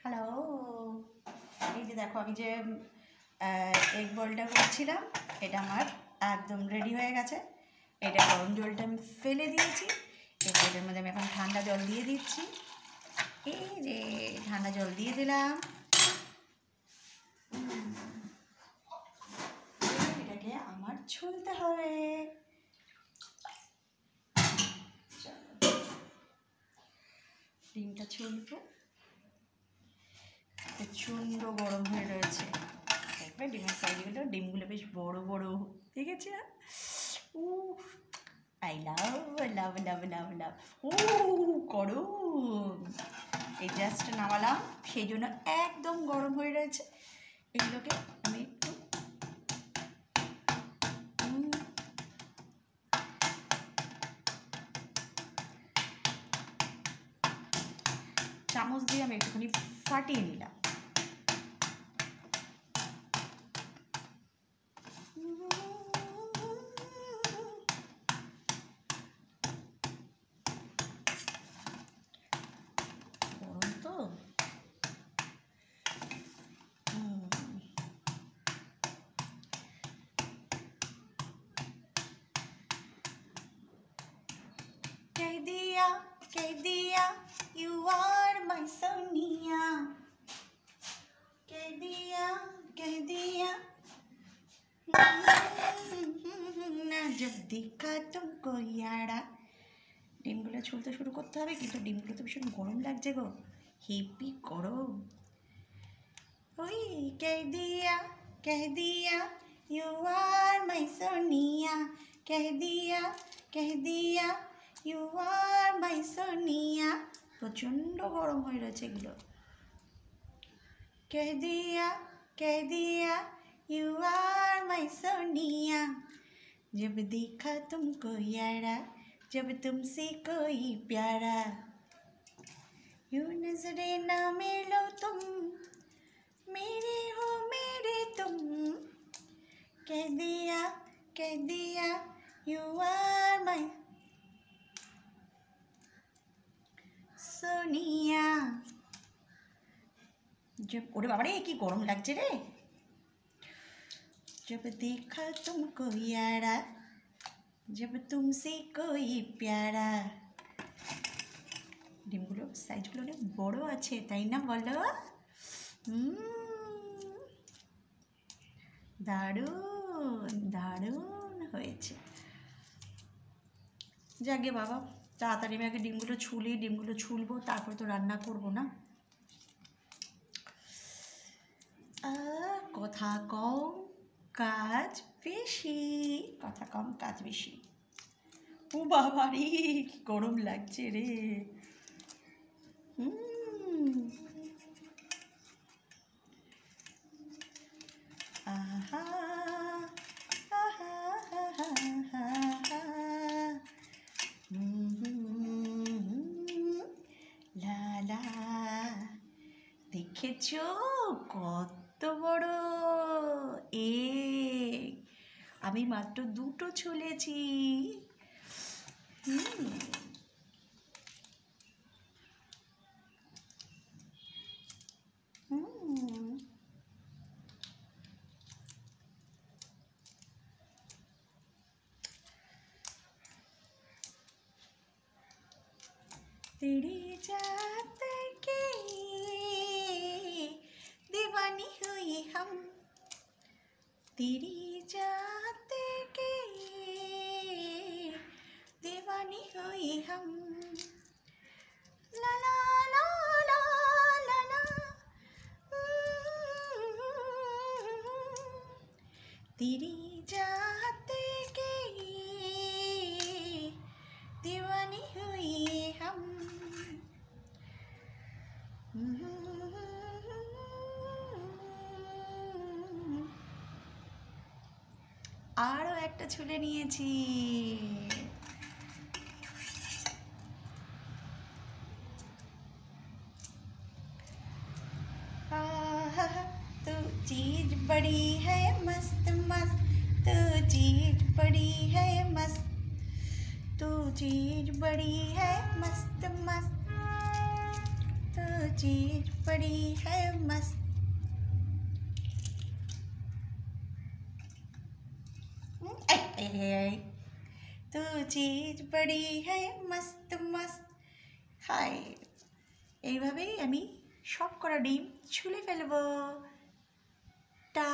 Hello, এই যে দেখো আমি যে এগ বলটা করছিলাম, এটা আমার একদম রেডি হয়ে গেছে। এটা গরম জলটা আমি ফেলে দিয়েছি। এবার এটার মধ্যে আমি এখন ঠান্ডা জল দিয়ে দিচ্ছি। এই যে ঠান্ডা জল দিয়ে দিলাম। এটাকে আমার ছুলতে হবে। ডিমটা ছুলবো, প্রচণ্ড গরম হয়ে রয়েছে। দেখবে ডিমের সাইজগুলো, ডিমগুলো বেশ বড় বড়, ঠিক আছে? ও আই লাভ লাভ লাভ লাভ লাভ। ও গরম, এই জাস্ট নামালাম, সেই জন্য একদম গরম হয়ে রয়েছে। এগুলোকে আমি একটু চামচ দিয়ে আমি একটুখানি ফাটিয়ে নিলাম। গরম তো, कह दिया you are my सोनिया, कह दिया ना जब देखा तुमको यारा। ডিমগুলো ছুলতে শুরু করতে হবে, কিন্তু ডিমগুলো তো ভীষণ গরম লাগছে গো, হেভি গরম। ওই कह दिया you are my सोनिया, कह दिया you are my सोनिया। প্রচণ্ড গরম হয়ে রয়েছে এগুলো। कह दिया you are my सोनिया, जब देखा तुमको यारा, जब तुमसे कोई प्यारा, यूं नजरे ना मिलो तुम, मेरे हो मेरे तुम। कह दिया you are my सोनिया। जब ওরে বাবা রে, কি গরম লাগছে রে। जब देखा तुमको यारा, जब तुमसे कोई प्यारा। ডিমগুলো সাইজগুলো অনেক বড় আছে, তাই না বলো? দারুণ দারুণ হয়েছে। যাকে বাবা, তাড়াতাড়ি আমি আগে ডিমগুলো ছুলবো, তারপর তো রান্না করবো না। কথা কম কাজ বেশি, কথা কম কাজ বেশি। ও বাবা রে, কি গরম লাগছে রে। আহা আহা আহা লা লা। দেখেছো কত বড় এগ, আমি মাত্র দুটো ছুলেছি। तेरी जात के दीवानी हुई हम, तेरी जात के दीवानी हुई हम। ला ला ला ला ला ला। तेरी जात के दीवानी हुई हम। আরো একটা ছুলে নিয়েছি। तू चीज बड़ी है मस्त मस्त, तू चीज बड़ी है मस्त, तू चीज बड़ी है मस्त मस्त। चीज बड़ी है मस्त। तू चीज बड़ी है मस्त मस्त। হাই, এইভাবেই আমি সব কটা ডিম ছুলে ফেলবো। টা